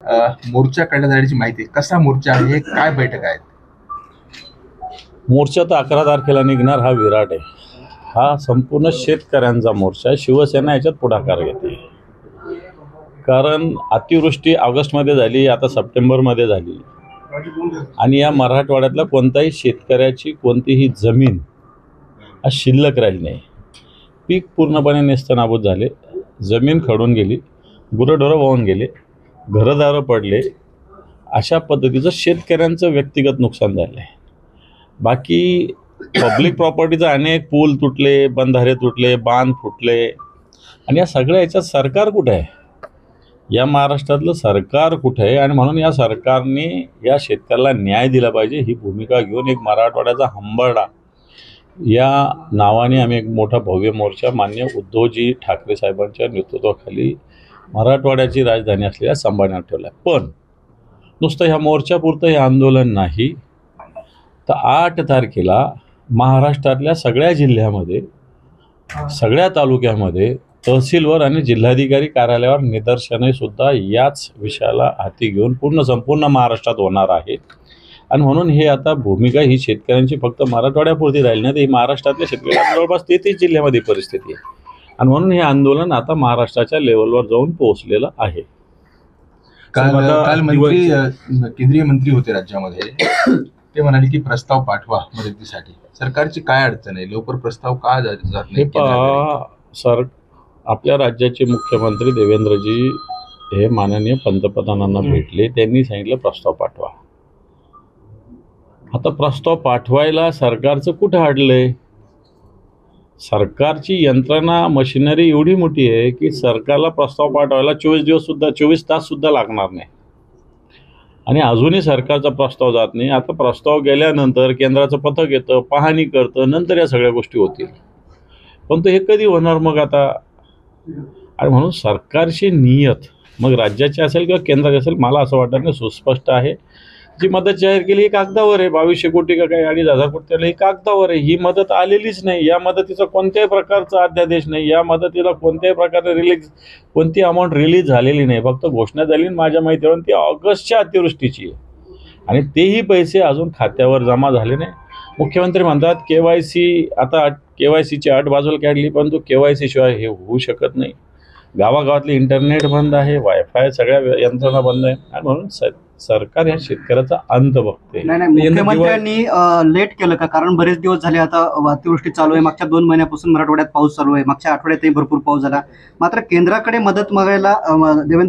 मोर्चा काढण्यात आल्याची माहिती कसा मोर्चा आहे, काय बैठक आहेत? मोर्चा तर 11 तारखेला निघणार. हा विराट आहे. हा संपूर्ण शेतकऱ्यांचा मोर्चा आहे. शिवसेना याच्यात पुढाकार घेते. कारण अतिवृष्टी ऑगस्टमध्ये झाली, आता सप्टेंबरमध्ये झाली आणि या मराठवाड्यातल्या कोणत्याही शेतकऱ्याची कोणतीही जमीन आज शिल्लक राहिली नाही. पीक पूर्णपणे नेस्तनाबूत झाले, जमीन खडून गेली, गुरंढोरं वाहून गेले, घरदारं पडले. अशा पद्धतीचं शेतकऱ्यांचं व्यक्तिगत नुकसान झालं आहे. बाकी पब्लिक प्रॉपर्टीचं अनेक पूल तुटले, बंधारे तुटले, बांध फुटले आणि या सगळ्या याच्यात सरकार कुठे आहे? या महाराष्ट्रातलं सरकार कुठे आहे? आणि म्हणून या सरकारने या शेतकऱ्याला न्याय दिला पाहिजे ही भूमिका घेऊन एक मराठवाड्याचा हंबरडा या नावाने आम्ही एक मोठा भव्य मोर्चा माननीय उद्धवजी ठाकरे साहेबांच्या नेतृत्वाखाली मराठवाड्याची राजधानी असलेल्या संभाजीनगरात ठेवला आहे. पण नुसतं ह्या मोर्चापुरतं हे आंदोलन नाही, तर 8 तारखेला महाराष्ट्रातल्या सगळ्या जिल्ह्यामध्ये, सगळ्या तालुक्यामध्ये, तहसीलवर आणि जिल्हाधिकारी कार्यालयावर निदर्शने सुद्धा याच विषयाला हाती घेऊन संपूर्ण महाराष्ट्रात होणार आहे. आणि म्हणून हे आता भूमिका ही शेतकऱ्यांची फक्त मराठवाड्यापुरती राहिली नाही, तर ही महाराष्ट्रातल्या शेतकऱ्यांच्या जवळपास 33 जिल्ह्यामध्ये परिस्थिती आहे. आणि म्हणून हे आंदोलन आता महाराष्ट्राच्या लेवलवर जाऊन पोहोचलेलं आहे. काल मंत्री केंद्रीय मंत्री होते राज्यामध्ये, ते म्हणाले की प्रस्ताव पाठवा मदतीसाठी. सरकारची काय अडचण आहे? लवकर प्रस्ताव का जात नाही? आपल्या राज्याचे मुख्यमंत्री देवेंद्रजी हे माननीय पंतप्रधानांना भेटले, त्यांनी सांगितलं प्रस्ताव पाठवा. आता प्रस्ताव पाठवायला सरकारचं कुठं अडलंय? सरकारची यंत्रणा मशिनरी एवढी मोठी आहे की सरकारला प्रस्ताव पाठवायला 24 तास सुद्धा लागणार नाही. आणि अजूनही सरकारचा प्रस्ताव जात नाही. आता प्रस्ताव गेल्यानंतर केंद्राचं पथक येतं, पाहणी करतं, नंतर या सगळ्या गोष्टी होतील. पण तो हे कधी होणार मग आता? आणि म्हणून सरकारची नियत मग राज्याची असेल किंवा केंद्राची असेल, मला असं वाटतं नाही सुस्पष्ट आहे. जी मदत जाहीर केली ही कागदावर आहे, 2200 कोटी का काही 2500 कोटी ही कागदावर आहे. ही मदत आलेलीच नाही. या मदतीचा कोणत्याही प्रकारचा अध्यादेश नाही. या मदतीला कोणत्याही प्रकारे कोणती अमाऊंट रिलीज झालेली नाही. फक्त घोषणा झाली माझ्या माहितीवरून ती ऑगस्टच्या अतिवृष्टीची आहे आणि तेही पैसे अजून खात्यावर जमा झाले नाही. मुख्यमंत्री म्हणतात KYC, आता KYCची अट बाजूला काढली, पण तो KYC शिवाय हे होऊ शकत नाही. गावागावातले इंटरनेट बंद आहे, वायफाय सगळ्या यंत्रणा बंद आहे. आणि म्हणून सरकार ह्या शेतकऱ्याचा अंत बघते. मुख्यमंत्र्यांनी लेट केलं का? कारण बरेच दिवस झाले आता अतिवृष्टी चालू आहे. मागच्या 2 महिन्यापासून मराठवाड्यात पाऊस चालू आहे. मागच्या आठवड्यातही भरपूर पाऊस झाला. मात्र केंद्राकडे मदत मागायला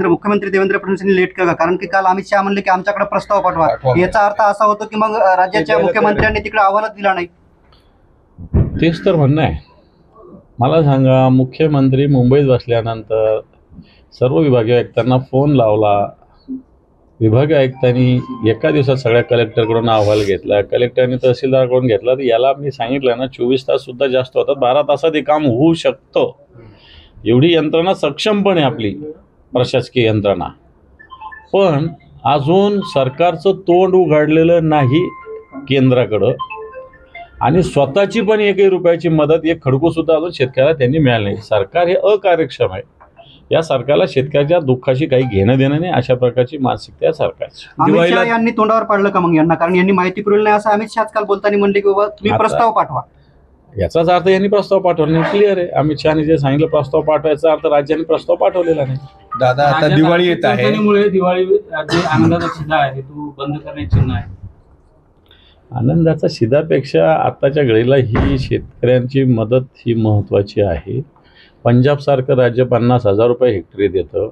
मुख्यमंत्री देवेंद्र फडणवीस यांनी लेट केलं. कारण की काल अमित शहा म्हणले की आमच्याकडे प्रस्ताव पाठवा. याचा अर्थ असा होतो की मग राज्याच्या मुख्यमंत्र्यांनी तिकडे अहवालच दिला नाही. तेच तर म्हणणं आहे. मला सांगा, मुख्यमंत्री मुंबईत बसल्यानंतर सर्व विभागीय आयुक्तांना फोन लावला. विभागीय आयुक्तांनी एका दिवसात सगळ्या कलेक्टरकडून अहवाल घेतला, कलेक्टरने तहसीलदारकडून घेतला. तर याला मी सांगितलं ना, 24 तास सुद्धा जास्त होतात, 12 तासात हे काम होऊ शकतं. एवढी यंत्रणा सक्षम पण आहे आपली प्रशासकीय यंत्रणा. पण अजून सरकारचं तोंड उघडलेलं नाही केंद्राकडं आणि स्वतःची पण 1 रुपयाची मदत, 1 खडकू सुद्धा अजून शेतकऱ्याला त्यांनी मिळालं नाही. सरकार हे अकार्यक्षम आहे. या सरकारला शेतकऱ्याच्या दुःखाशी काही घेणं देणं नाही, अशा प्रकारची मानसिकता या सरकारची. अमित शहा यांनी तोंडावर पाडलं का मग यांना? कारण यांनी माहिती पुरवली नाही असं अमित शहा काल बोलताना म्हणले की बाबा तुम्ही प्रस्ताव पाठवा. याचाच अर्थ यांनी प्रस्ताव पाठवला नाही. क्लिअर आहे. अमित शहानी जे सांगितलं प्रस्ताव पाठवायचा अर्थ राज्याने प्रस्ताव पाठवलेला नाही. दादा, आता दिवाळी येत आहे. दिवाळी आनंदाचा शिधा आहे, तो बंद करण्याची चिन्ह आहे. आनंदाचा शिधापेक्षा आत्ताच्या घडीला ही शेतकऱ्यांची मदत ही महत्त्वाची आहे. पंजाबसारखं राज्य 50,000 रुपये हेक्टरी देतं.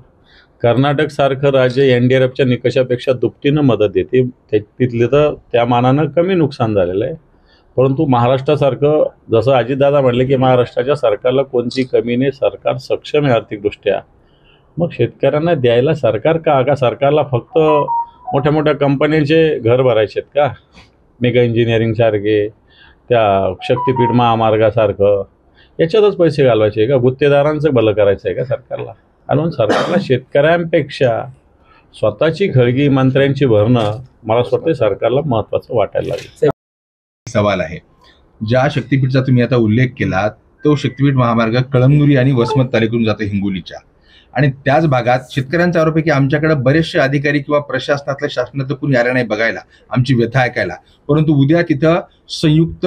कर्नाटकसारखं राज्य NDRFच्या निकषापेक्षा दुपटीनं मदत देते. तिथले तर त्या मानानं कमी नुकसान झालेलं आहे. परंतु महाराष्ट्रासारखं, जसं अजितदादा म्हणले की महाराष्ट्राच्या सरकारला कोणती कमी नाही, सरकार सक्षम आहे आर्थिकदृष्ट्या. मग शेतकऱ्यांना द्यायला सरकार का सरकारला फक्त मोठ्या मोठ्या कंपन्यांचे घर भरायचे आहेत का? मेगा इंजिनिअरिंग सारखे, त्या शक्तीपीठ महामार्गासारखं याच्यातच पैसे घालवायचे आहे का? गुत्तेदारांचं भलं करायचं आहे का सरकारला? आणि सरकारला शेतकऱ्यांपेक्षा स्वतःची खळगी मंत्र्यांची भरणं मला स्वतः सरकारला महत्त्वाचं वाटायला लागलं. सवाल आहे, ज्या शक्तीपीठचा तुम्ही आता उल्लेख केला, तो शक्तीपीठ महामार्ग कळमनुरी आणि वसमत तालुक्यातून जातो हिंगोलीच्या. आणि त्याच भागात शेतकऱ्यांचा आरोप आहे की आमच्याकडे बरेचसे अधिकारी किंवा प्रशासनातल्या शासनाचं कुणी आलं नाही बघायला, आमची व्यथा ऐकायला, परंतु उद्या तिथं संयुक्त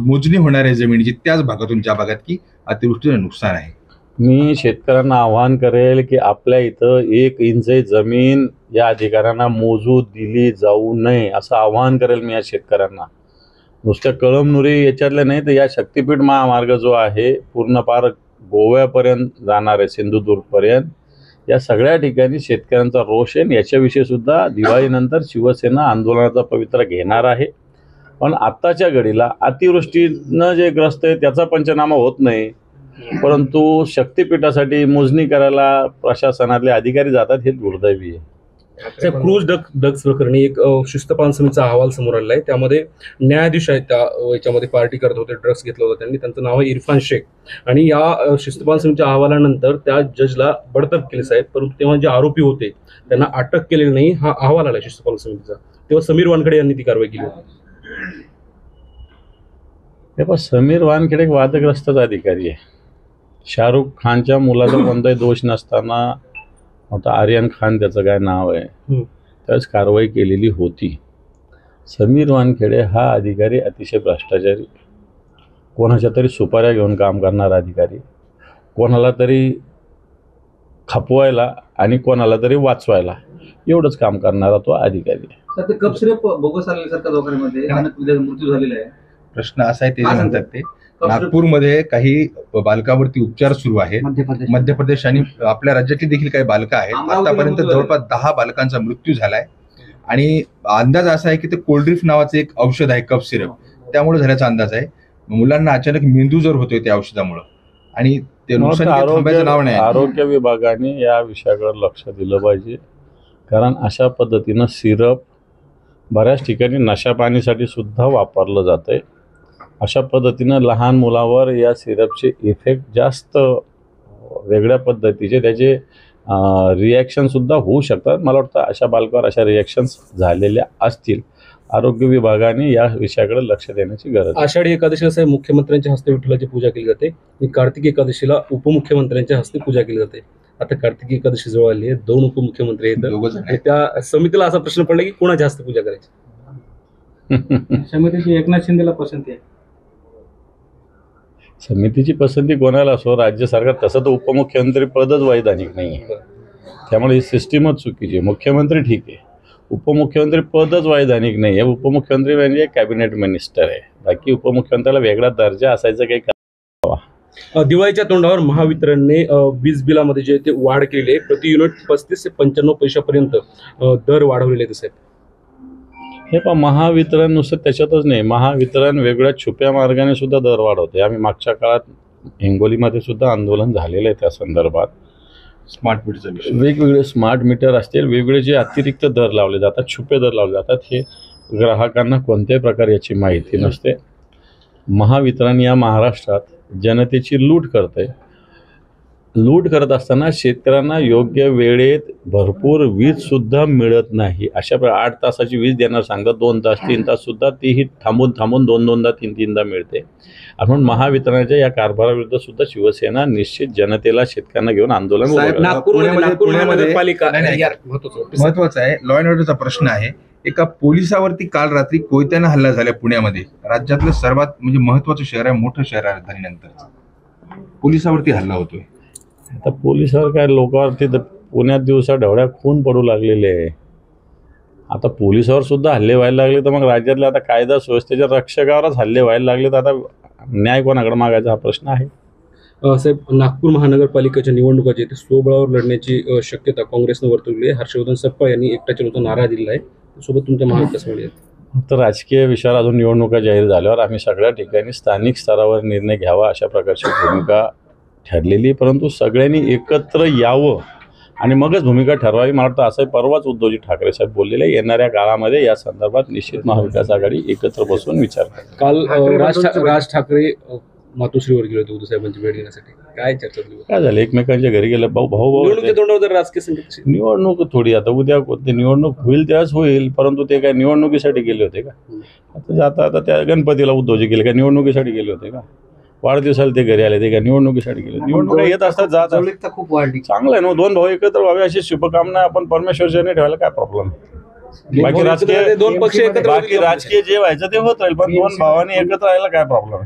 मोजणी होणार आहे जमिनीची त्याच भागातून, ज्या भागात की अतिवृष्टीचं नुकसान आहे. मी शेतकऱ्यांना आवाहन करेल की आपल्या इथं 1 इंच जमीन या अधिकाऱ्यांना मोजू दिली जाऊ नये असं आवाहन करेल मी या शेतकऱ्यांना. नुसत्या कळमनुरी याच्यातल्या नाही तर या शक्तिपीठ महामार्ग जो आहे पूर्ण पार गोव्यापर्यंत जाणार आहे, सिंधुदुर्गपर्यंत, या सगळ्या ठिकाणी शेतकऱ्यांचा रोष आहे. याच्याविषयी सुद्धा दिवाळीनंतर शिवसेना आंदोलनाचा पवित्रा घेणार आहे. पण आत्ताच्या घडीला अतिवृष्टीनं जे ग्रस्त आहे त्याचा पंचनामा होत नाही, परंतु शक्तिपीठासाठी मोजणी करायला प्रशासनातले अधिकारी जातात, हे दुर्दैवी आहे. साहेब, क्रूज ड्रग्स प्रकरणी एक शिस्तपालन समितीचा अहवाल समोर आलेला आहे. त्यामध्ये न्यायाधीश आहेत, त्या याच्यामध्ये पार्टी करत होते, ड्रग्स घेतलं होतं त्यांनी, त्यांचं नाव आहे इरफान शेख. आणि या शिस्तपालन समितीच्या अहवालानंतर त्या जजला बडतर्फ केले साहेब, परंतु तेव्हा जे आरोपी होते त्यांना अटक केलेली नाही, हा अहवाल आला शिस्तपालन समितीचा. तेव्हा समीर वानखेडे यांनी ती कारवाई केली होती. हे पण समीर वानखेडे एक वादग्रस्तच अधिकारी आहे. शाहरुख खानच्या मुलाचा कोणताही दोष नसताना, आता आर्यन खान त्याचं काय नाव आहे, त्यावेळेस कारवाई केलेली होती. समीर वानखेडे हा अधिकारी अतिशय भ्रष्टाचारी, कोणाच्या तरी सुपाऱ्या घेऊन काम करणारा अधिकारी, कोणाला तरी खपवायला आणि कोणाला तरी वाचवायला एवढंच काम करणारा तो अधिकारी आहे. सर, ते कप सिरप बोगस आलेले सरकार दवाखान्यामध्ये मृत्यू झालेला आहे. प्रश्न असा आहे, ते जे म्हणतात ते नागपूरमध्ये काही बालकावरती उपचार सुरू आहेत, मध्य प्रदेश आणि आपल्या राज्यातली देखील काही बालकं आहेत. आतापर्यंत जवळपास 10 बालकांचा मृत्यू झालाय आणि अंदाज असा आहे की ते कोल्ड्रिफ नावाचं एक औषध आहे, कफ सिरप, त्यामुळे झाल्याचा अंदाज आहे. मुलांना अचानक मेंदू जर होतोय त्या औषधामुळे, आणि ते नुकसान थांबायचं नाव नाही. आरोग्य विभागाने या विषयाकडे लक्ष दिलं पाहिजे, कारण अशा पद्धतीनं सिरप बऱ्याच ठिकाणी नशा पाणीसाठी सुद्धा वापरलं जातंय. अशा पद्धतीनं लहान मुलावर या सिरपचे इफेक्ट जास्त वेगळ्या पद्धतीचे त्याचे रिॲक्शनसुद्धा होऊ शकतात. मला वाटतं अशा बालकावर अशा रिॲक्शन्स झालेल्या असतील. आरोग्य विभागाने या विषयाकडे लक्ष देण्याची गरज आहे. आषाढी एकादशीला साहेब मुख्यमंत्र्यांच्या हस्ते विठ्ठलाची पूजा केली जाते आणि कार्तिकी एकादशीला उपमुख्यमंत्र्यांच्या हस्ते पूजा केली जाते. आता कार्तिकी एकादशी जवळ आली आहे, 2 उपमुख्यमंत्री आहेत. त्या समितीला असा प्रश्न पडला की कोणाच्या हस्ते पूजा करायची? समितीची एकनाथ शिंदेला पसंती आहे. समितीची पसंती कोणाला असो, राज्य सरकार तसं तर उपमुख्यमंत्री पदच वैधानिक नाही आहे, त्यामुळे ही सिस्टीमच चुकीची आहे. मुख्यमंत्री ठीक आहे, उपमुख्यमंत्री पदच वैधानिक नाही आहे. उपमुख्यमंत्री म्हणजे कॅबिनेट मिनिस्टर आहे, बाकी उपमुख्यमंत्र्याला वेगळा दर्जा असायचं काही कारण. दिवाळीच्या तोंडावर महावितरणने वीज बिलामध्ये जे ते वाढ केलेली आहे, प्रति युनिट 35 ते 95 पैशापर्यंत दर वाढवलेले आहेत साहेब. हे पण महावितरण नुसतं त्याच्यातच नाही, महावितरण वेगळ्या छुप्या मार्गाने सुद्धा दर वाढवते. आम्ही मागच्या काळात हिंगोलीमध्ये सुद्धा आंदोलन झालेलं आहे त्या संदर्भात. स्मार्ट मीटरचा विषय, वेगवेगळे स्मार्ट मीटर असतील, वेगवेगळे जे अतिरिक्त दर लावले जातात, छुपे दर लावले जातात, हे ग्राहकांना कोणत्याही प्रकारे याची माहिती नसते. महावितरण या महाराष्ट्रात जनतेची लूट करते. लूट करत असताना शेतकऱ्यांना योग्य वेळेत भरपूर वीजसुद्धा मिळत नाही. अशा 8 तासाची वीज देणार सांगतात, 2 तास 3 ताससुद्धा तीही थांबून 2-2दा 3-3दा मिळते. म्हणून महावितरणाच्या या कारभाराविरुद्ध सुद्धा शिवसेना निश्चित जनतेला, शेतकऱ्यांना घेऊन आंदोलन उभं करणार. पुण्यामध्ये महत्वाचा आहे, लॉ अँड ऑर्डरचा प्रश्न आहे. एका पोलिसावरती काल रात्री कोयत्यानं हल्ला झाला पुण्यामध्ये. राज्यातलं सर्वात म्हणजे महत्वाचं शहर आहे, मोठं शहर आहे राजधानीनंतर, पोलिसावरती हल्ला होतोय. आता पोलिसावर काय, लोकांवरती पुण्यात दिवसा ढवळ्या खून पडू लागलेले आहे. आता पोलिसावर सुद्धा हल्ले व्हायला लागले, तर मग राज्यातल्या आता कायदा सुव्यवस्थेच्या रक्षकावरच हल्ले व्हायला लागले, तर आता न्याय कोणाकडे मागायचा हा प्रश्न आहे. साहेब, नागपूर महानगरपालिकेच्या निवडणुका जे ते स्वबळावर लढण्याची शक्यता काँग्रेसनं वर्तवली आहे. हर्षवर्धन सपकाळ यांनी एकटा चलवता नारा दिलेला आहे. सोबत तुमच्या महाविकास आघाडी आहे. तर राजकीय विषयावर अजून निवडणुका जाहीर झाल्यावर आम्ही सगळ्या ठिकाणी स्थानिक स्तरावर निर्णय घ्यावा अशा प्रकारची भूमिका ठरलेली, परंतु सगळ्यांनी एकत्र यावं आणि मगच भूमिका ठरवावी. मला वाटतं असं परवाच उद्धवजी ठाकरे साहेब बोललेले, येणाऱ्या काळामध्ये या संदर्भात निश्चित महाविकास आघाडी एकत्र बसून विचार करेल. काल राज ठाकरे मातोश्रीवर गेले होते उद्धव साहेबांची भेट घेण्यासाठी, काय चर्चा झाली? काय झालं, एकमेकांच्या घरी गेलं, भाऊ तोंडावर राजकीय संगीत. निवडणूक थोडी, आता उद्या निवडणूक होईल तेव्हाच होईल, परंतु ते काय निवडणुकीसाठी गेले होते का? आता त्या गणपतीला उद्धवजी गेले का निवडणुकीसाठी गेले होते का? वाढदिवसाला ते घरी आले, ते का निवडणुकीसाठी गेले. निवडणुका येत असतात, जात असतात. जवळीकता खूप वाढली. चांगलं आहे ना, दोन भाऊ एकत्र व्हावे अशी शुभकामना आपण परमेश्वरच्याने ठेवायला काय प्रॉब्लेम. बाकी राजकीय दोन पक्ष एकत्र बाकी राजकीय जे व्हायचं ते होत राहील, पण दोन भावांनी एकत्र राहायला काय प्रॉब्लेम.